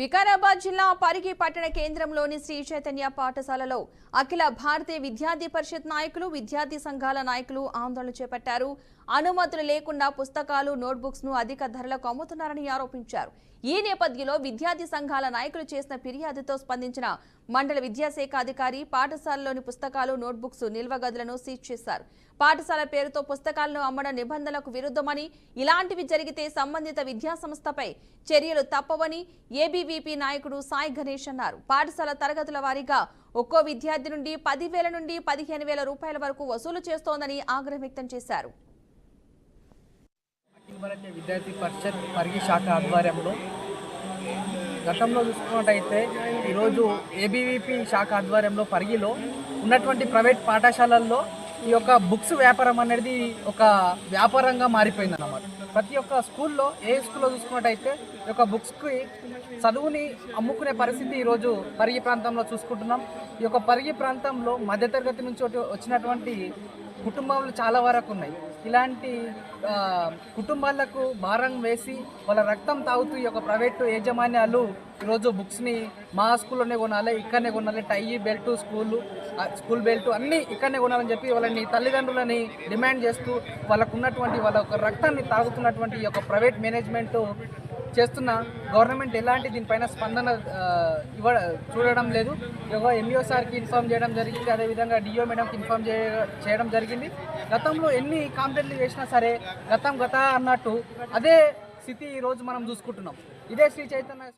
వికారాబాద్ జిల్లా పరిగి పట్టణ కేంద్రంలోని శ్రీ చైతన్య పాఠశాలలో అఖిల భారతీయ విద్యార్థి పరిషత్ నాయకులు విద్యార్థి సంఘాల నాయకులు ఆందోళన చేపట్టారు. అనుమతులు లేకుండా పుస్తకాలు నోట్బుక్స్ ను అధిక ధరలకు అమ్ముతున్నారని ఆరోపించారు. ఈ నేపథ్యంలో విద్యార్థి సంఘాల నాయకులు చేసిన ఫిర్యాదుతో స్పందించిన మండల విద్యాశాఖ అధికారి పాఠశాలలోని పుస్తకాలు నోట్బుక్స్ నిల్వ గదులను సీజ్ చేశారు. పాఠశాల పేరుతో పుస్తకాలను అమ్మడం నిబంధనలకు విరుద్ధమని, ఇలాంటివి జరిగితే సంబంధిత విద్యాసంస్థపై చర్యలు తప్పవని ఏబీవీపీ నాయకుడు సాయి గణేష్ అన్నారు. పాఠశాల తరగతుల వారీగా ఒక్కో విద్యార్థి నుండి 10,000 నుండి 15,000 రూపాయల వరకు వసూలు చేస్తోందని ఆగ్రహం వ్యక్తం చేశారు. విద్యార్థి పరిషత్ పరిగి శాఖ ఆధ్వర్యంలో గతంలో చూసుకున్నట్టయితే ఈరోజు ఏబీవీపీ శాఖ ఆధ్వర్యంలో పరిగిలో ఉన్నటువంటి ప్రైవేట్ పాఠశాలల్లో ఈ యొక్క బుక్స్ వ్యాపారం అనేది ఒక వ్యాపారంగా మారిపోయింది అన్నమాట. ప్రతి ఒక్క స్కూల్లో ఏ స్కూల్లో చూసుకున్నట్టయితే ఈ యొక్క బుక్స్కి చదువుని అమ్ముకునే పరిస్థితి ఈరోజు పరిగి ప్రాంతంలో చూసుకుంటున్నాం. ఈ యొక్క పరిగి ప్రాంతంలో మధ్యతరగతి నుంచి వచ్చినటువంటి కుటుంబాలు చాలా వరకు ఉన్నాయి. ఇలాంటి కుటుంబాలకు భారం వేసి వాళ్ళ రక్తం తాగుతూ ఈ యొక్క ప్రైవేటు యాజమాన్యాలు ఈరోజు బుక్స్ని మా స్కూల్లోనే కొనాలి, ఇక్కడనే కొనాలి, టై బెల్ట్ స్కూల్ బెల్ట్ అన్నీ ఇక్కడనే కొనాలని చెప్పి వాళ్ళని తల్లిదండ్రులని డిమాండ్ చేస్తూ వాళ్ళకు ఉన్నటువంటి వాళ్ళ యొక్క రక్తాన్ని తాగుతున్నటువంటి ఈ యొక్క ప్రైవేట్ మేనేజ్మెంట్ చేస్తున్న గవర్నమెంట్ ఎలాంటి దీనిపైన స్పందన చూడడం లేదు. ఎంఈఓ సార్కి ఇన్ఫార్మ్ చేయడం జరిగింది, అదేవిధంగా డిఓ మేడంకి ఇన్ఫార్మ్ చేయడం జరిగింది. గతంలో ఎన్ని కంప్లైంట్లు చేసినా సరే గతం అన్నట్టు అదే స్థితి ఈరోజు మనం చూసుకుంటున్నాం. ఇదే శ్రీ చైతన్య